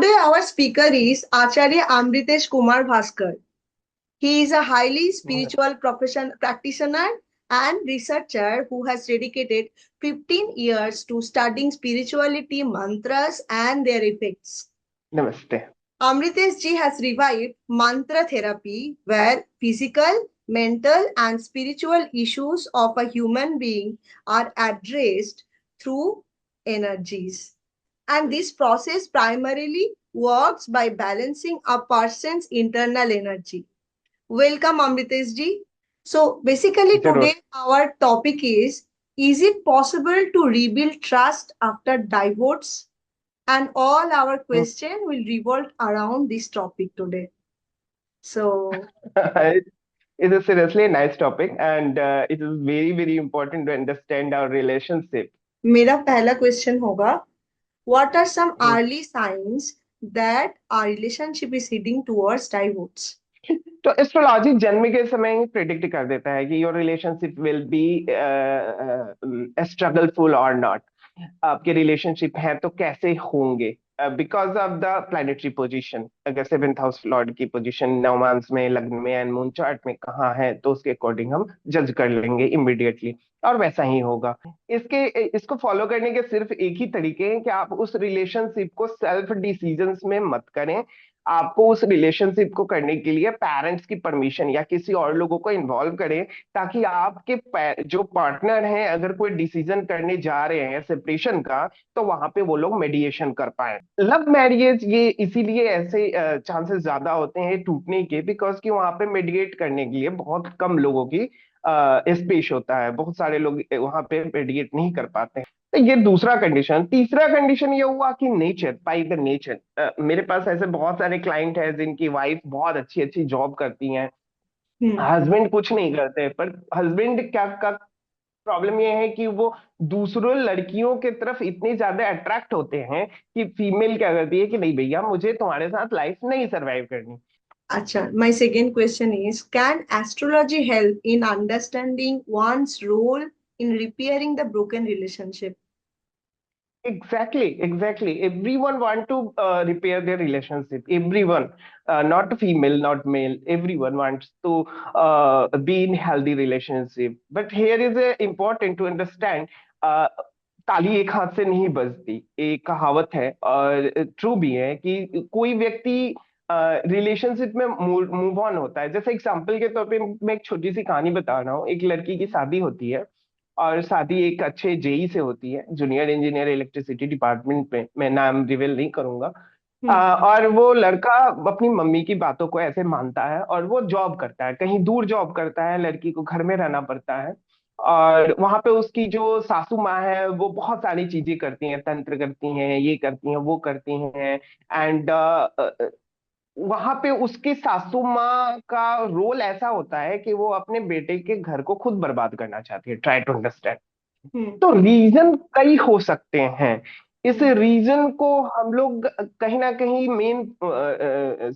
Today, our speaker is Acharya Amritesh Kumar Bhaskar. He is a highly spiritual practitioner and researcher who has dedicated 15 years to studying spirituality, mantras, and their effects. नमस्ते। Amritesh ji has revived mantra therapy, where physical, mental, and spiritual issues of a human being are addressed through energies. And this process primarily works by balancing a person's internal energy. Welcome, Amritesh ji. So, basically, जरूर। today our topic is it possible to rebuild trust after divorce? And all our question will revolve around this topic today. So, It is seriously a nice topic, and it is very important to understand our relationship. मेरा पहला question होगा, what are some hmm, early signs that our relationship is heading towards divorce? तो astrology जन्म के समय ही predict कर देता है कि your relationship will be struggleful और नॉट। आपके रिलेशनशिप हैं तो कैसे होंगे, because of the planetary position. अगर सेवेंथ हाउस लॉर्ड की पोजीशन नवमांश में, लग्न में एंड मून चार्ट में कहाँ है, तो उसके अकॉर्डिंग हम जज कर लेंगे इमिडिएटली, और वैसा ही होगा। इसको फॉलो करने के सिर्फ एक ही तरीके हैं कि आप उस रिलेशनशिप को सेल्फ डिसीजंस में मत करें। आपको उस रिलेशनशिप को करने के लिए पेरेंट्स की परमिशन या किसी और लोगों को इन्वॉल्व करें, ताकि आपके जो पार्टनर हैं अगर कोई डिसीजन करने जा रहे हैं सेपरेशन का, तो वहां पे वो लोग मेडिएशन कर पाए। लव मैरिज ये इसीलिए ऐसे चांसेस ज्यादा होते हैं टूटने के, बिकॉज कि वहां पे मेडिएट करने के लिए बहुत कम लोगों की स्पेस होता है, बहुत सारे लोग वहां पे मेडिएट नहीं कर पाते हैं। तो ये दूसरा कंडीशन। तीसरा कंडीशन ये हुआ कि नेचर, बाई द नेचर। मेरे पास ऐसे बहुत सारे क्लाइंट हैं जिनकी वाइफ बहुत अच्छी अच्छी जॉब करती हैं, हम्म हस्बैंड कुछ नहीं करते, पर हस्बैंड क्या का प्रॉब्लम ये है कि वो दूसरों लड़कियों के तरफ इतने ज्यादा अट्रैक्ट होते हैं कि फीमेल क्या करती है कि नहीं भैया, मुझे तुम्हारे साथ लाइफ नहीं सरवाइव करनी। Acha, my second question is, can astrology help in understanding one's role in repairing the broken relationship? Exactly. Everyone want to repair their relationship. Everyone, not female, not male. Everyone wants to be in healthy relationship. But here is important to understand. Uh, ताली एक हाथ से नहीं बजती, एक कहावत है और ट्रू भी है कि कोई व्यक्ति रिलेशनशिप में मूव ऑन होता है। जैसे एग्जांपल के तौर पे मैं एक छोटी सी कहानी बता रहा हूँ। एक लड़की की शादी होती है, और शादी एक अच्छे जेई से होती है, जूनियर इंजीनियर इलेक्ट्रिसिटी डिपार्टमेंट में, मैं नाम रिवील नहीं करूंगा। हम्म और वो लड़का अपनी मम्मी की बातों को ऐसे मानता है, और वो जॉब करता है, कहीं दूर जॉब करता है, लड़की को घर में रहना पड़ता है। और वहां पे उसकी जो सासू माँ है वो बहुत सारी चीजें करती हैं, तंत्र करती हैं, ये करती हैं, वो करती हैं। एंड वहां पे उसकी सासू माँ का रोल ऐसा होता है कि वो अपने बेटे के घर को खुद बर्बाद करना चाहती है। Try to understand. हम्म तो रीजन कई हो सकते हैं। इस हम्म रीजन को हम लोग कहीं ना कहीं मेन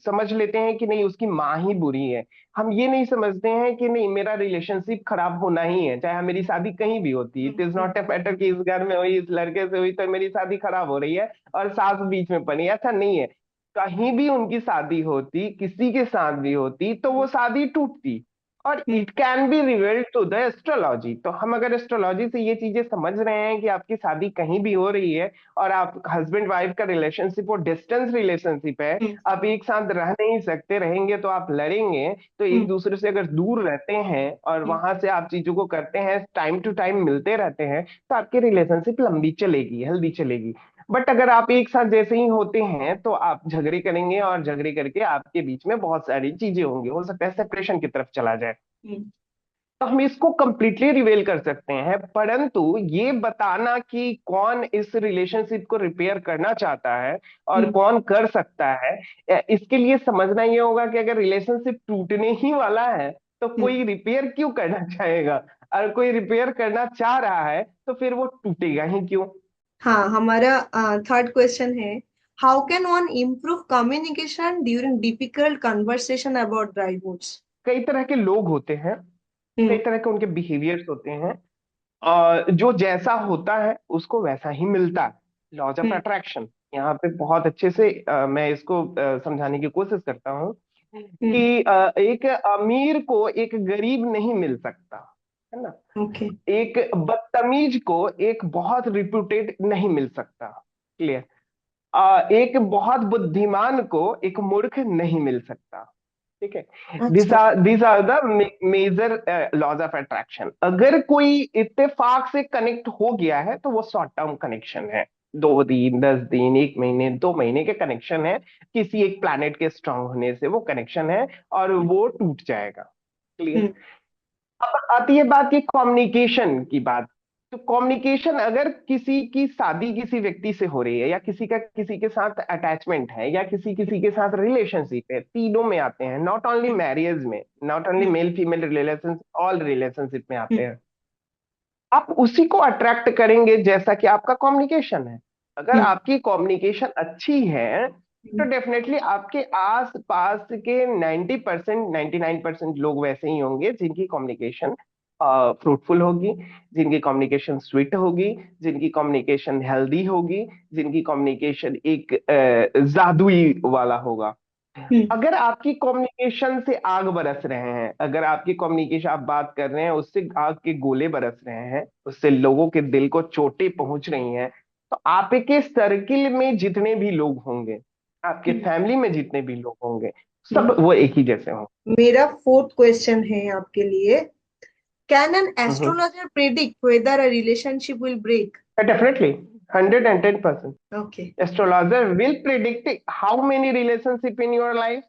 समझ लेते हैं कि नहीं, उसकी माँ ही बुरी है। हम ये नहीं समझते हैं कि नहीं, मेरा रिलेशनशिप खराब होना ही है, चाहे मेरी शादी कहीं भी होती। It is hmm not a matter कि इस घर में हुई, इस लड़के से हुई तो मेरी शादी खराब हो रही है और सास बीच में पड़ी, ऐसा नहीं है। कहीं भी उनकी शादी होती, किसी के साथ भी होती, तो वो शादी टूटती। और hmm it can be related to the astrology. तो हम अगर एस्ट्रोलॉजी से ये चीजें समझ रहे हैं कि आपकी शादी कहीं भी हो रही है, और आप हस्बैंड वाइफ का रिलेशनशिप और डिस्टेंस रिलेशनशिप है, हम्म आप एक साथ रह नहीं सकते, रहेंगे तो आप लड़ेंगे। तो एक हम्म दूसरे से अगर दूर रहते हैं और हम्म वहां से आप चीजों को करते हैं, टाइम टू टाइम मिलते रहते हैं, तो आपकी रिलेशनशिप लंबी चलेगी, हेल्दी चलेगी। बट अगर आप एक साथ जैसे ही होते हैं तो आप झगड़े करेंगे, और झगड़े करके आपके बीच में बहुत सारी चीजें होंगी, हो सकता है सेपरेशन की तरफ चला जाए। हम्म तो हम इसको कंप्लीटली रिवेल कर सकते हैं, परंतु ये बताना कि कौन इस रिलेशनशिप को रिपेयर करना चाहता है और हम्म कौन कर सकता है, इसके लिए समझना ये होगा कि अगर रिलेशनशिप टूटने ही वाला है तो हम्म। कोई रिपेयर क्यों करना चाहेगा। और कोई रिपेयर करना चाह रहा है तो फिर वो टूटेगा ही क्यों। हाँ, हमारा थर्ड क्वेश्चन है, how can one improve communication during difficult conversation about divorce? कई तरह के लोग होते हैं, कई हम्म तरह के उनके बिहेवियर्स होते हैं, और जो जैसा होता है उसको वैसा ही मिलता है। लॉज ऑफ हम्म अट्रैक्शन, यहाँ पे बहुत अच्छे से मैं इसको समझाने की कोशिश करता हूँ हम्म. कि एक अमीर को एक गरीब नहीं मिल सकता, है ना। Okay. एक बदतमीज को एक बहुत रिप्यूटेड नहीं मिल सकता। क्लियर। एक बहुत बुद्धिमान को एक मूर्ख नहीं मिल सकता। ठीक है। अच्छा. This are the major laws of attraction. अगर कोई इत्तेफाक से कनेक्ट हो गया है तो वो शॉर्ट टर्म कनेक्शन है। 2 दिन, 10 दिन, 1 महीने, 2 महीने के कनेक्शन है। किसी एक प्लैनेट के स्ट्रांग होने से वो कनेक्शन है और वो टूट जाएगा। क्लियर। हम्म. अब आती है बात की कम्युनिकेशन की बात। तो कम्युनिकेशन अगर किसी की शादी किसी व्यक्ति से हो रही है, या किसी का किसी के साथ अटैचमेंट है, या किसी किसी के साथ रिलेशनशिप है, तीनों में आते हैं, नॉट ओनली मैरिज में, not only male female relation, all relationship में आते हम्म. हैं। आप उसी को अट्रैक्ट करेंगे जैसा कि आपका कम्युनिकेशन है। अगर हम्म. आपकी कम्युनिकेशन अच्छी है तो हम्म. डेफिनेटली आपके आस पास के 90%, 99% लोग वैसे ही होंगे जिनकी कम्युनिकेशन फ्रूटफुल होगी, जिनकी कम्युनिकेशन स्वीट होगी, जिनकी कम्युनिकेशन हेल्दी होगी, जिनकी कम्युनिकेशन एक जादुई वाला होगा। हम्म. अगर आपकी कम्युनिकेशन से आग बरस रहे हैं, अगर आपकी कम्युनिकेशन आप बात कर रहे हैं उससे आग के गोले बरस रहे हैं, उससे लोगों के दिल को चोटें पहुंच रही हैं, तो आपके सर्किल में जितने भी लोग होंगे, आपके हम्म. फैमिली में जितने भी लोग होंगे, हम्म. सब वो एक ही जैसे होंगे। मेरा फोर्थ क्वेश्चन है आपके लिए. Can an hmm. Astrologer predict whether a relationship will break? Definitely, 110%। Okay. Astrologer will predict how many relationship in your life,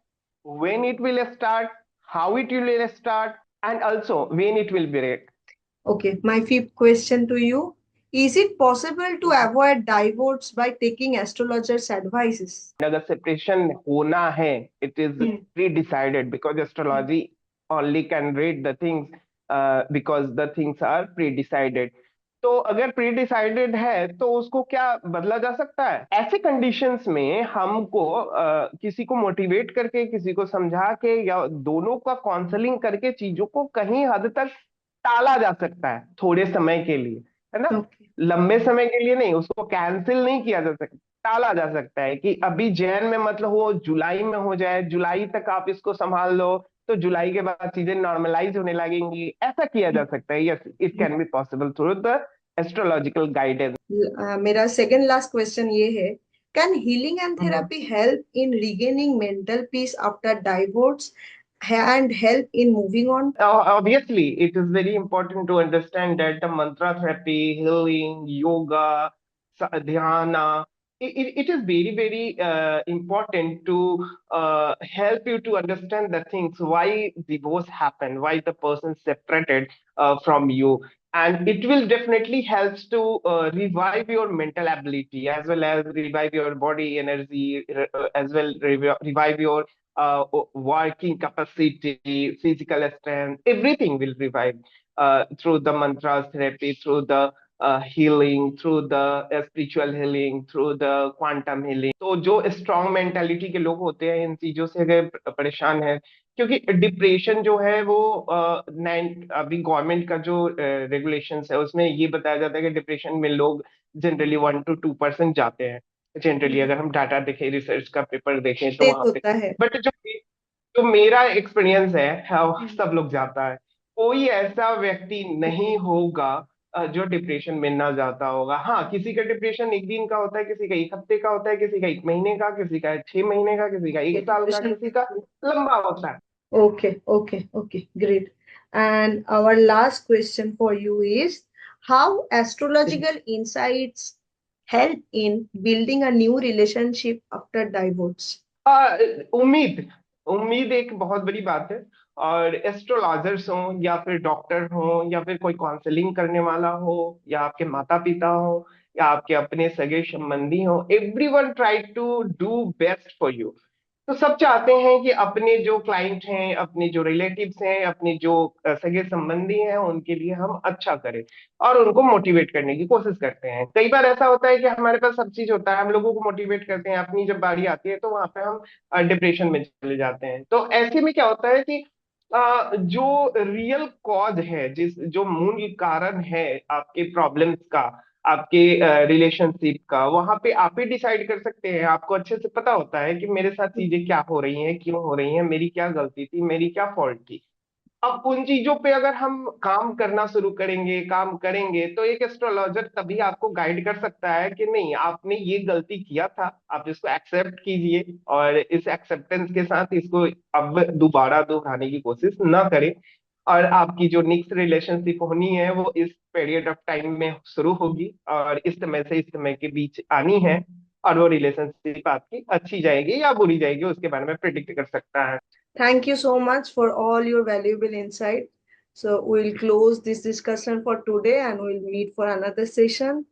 when it will start, how it will start, and also when it will break. Okay, my fifth question to you. Is it possible to avoid divorce by taking astrologers' advices? अगर separation होना है, it is Hmm. Pre decided, because astrology only can read the things, because the things are pre decided. तो अगर pre decided है तो उसको क्या बदला जा सकता है? ऐसे कंडीशंस में हमको किसी को मोटिवेट करके, किसी को समझा के, या दोनों का काउंसलिंग करके चीजों को कहीं हद तक टाला जा सकता है, थोड़े समय के लिए, है ना। Okay. लंबे समय के लिए नहीं, उसको कैंसिल नहीं किया जा सकता, टाला जा सकता है कि अभी जैन में मतलब वो जुलाई में हो जाए, जुलाई तक आप इसको संभाल लो, तो जुलाई के बाद चीजें नॉर्मलाइज होने लगेंगी, ऐसा किया जा सकता है। Yes, it can be possible through the astrological guidance. मेरा सेकंड लास्ट क्वेश्चन ये है. Can healing and therapy help in regaining mental peace after divorce and help in moving on? Obviously, it is very important to understand that the mantra therapy, healing, yoga, dhyana, it is very, very important to help you to understand the things, why divorce happened, why the person separated from you. And it will definitely helps to revive your mental ability, as well as revive your body energy, as well revive your working capacity, physical strength, everything will revive through the mantras therapy, through the healing, through the spiritual healing, through the quantum healing. तो जो strong mentality के लोग होते हैं इन चीजों से अगर परेशान है, क्योंकि डिप्रेशन जो है वो अभी गवर्नमेंट का जो रेगुलेशंस है उसमें ये बताया जाता है कि डिप्रेशन में लोग जनरली 1 to 2% जाते हैं। जनरली अगर हम डाटा देखें, रिसर्च का पेपर देखें, तो स्टेट वहां पे, होता है. बट जो जो मेरा एक्सपीरियंस है, हाँ, सब लोग जाता है। कोई ऐसा व्यक्ति नहीं होगा जो डिप्रेशन में ना जाता होगा। हाँ, किसी का डिप्रेशन एक दिन का होता है, किसी का एक हफ्ते का होता है, किसी का 1 महीने का, किसी का 6 महीने का, किसी का Okay, 1 साल का, depression. किसी का लंबा होता है। Okay, okay, okay, great. And our last question for you is how astrological insights help in building a new relationship after divorce? आ, उम्मीद उम्मीद एक बहुत बड़ी बात है। और एस्ट्रोलॉजर्स हो, या फिर डॉक्टर हो, या फिर कोई काउंसलिंग करने वाला हो, या आपके माता पिता हो, या आपके अपने सगे संबंधी हो, everyone try to do best for you. तो सब चाहते हैं कि अपने जो क्लाइंट हैं, अपने जो रिलेटिव्स हैं, अपने जो सगे संबंधी हैं, उनके लिए हम अच्छा करें और उनको मोटिवेट करने की कोशिश करते हैं। कई बार ऐसा होता है कि हमारे पास सब चीज होता है, हम लोगों को मोटिवेट करते हैं, अपनी जब बारी आती है तो वहां पे हम डिप्रेशन में चले जाते हैं। तो ऐसे में क्या होता है कि जो रियल कॉज है, जिस जो मूल कारण है आपके प्रॉब्लम्स का, आपके रिलेशनशिप का, वहां पे आप ही डिसाइड कर सकते हैं। आपको अच्छे से पता होता है कि मेरे साथ चीजें क्या हो रही हैं, क्यों हो रही हैं, मेरी क्या गलती थी, मेरी क्या फॉल्ट थी। अब उन चीजों पे अगर हम काम करना शुरू करेंगे, काम करेंगे, तो एक एस्ट्रोलॉजर तभी आपको गाइड कर सकता है कि नहीं, आपने ये गलती किया था, आप इसको एक्सेप्ट कीजिए और इस एक्सेप्टेंस के साथ इसको अब दोबारा दोहराने की कोशिश ना करें। और आपकी जो नेक्स्ट रिलेशनशिप होनी है वो इस पीरियड ऑफ टाइम में शुरू होगी और इस समय से इस समय के बीच आनी है। और वो रिलेशनशिप आपकी अच्छी जाएगी या बुरी जाएगी, उसके बारे में प्रिडिक्ट कर सकता है। Thank you so much for all your valuable insight. So we'll close this discussion for today and we'll meet for another session.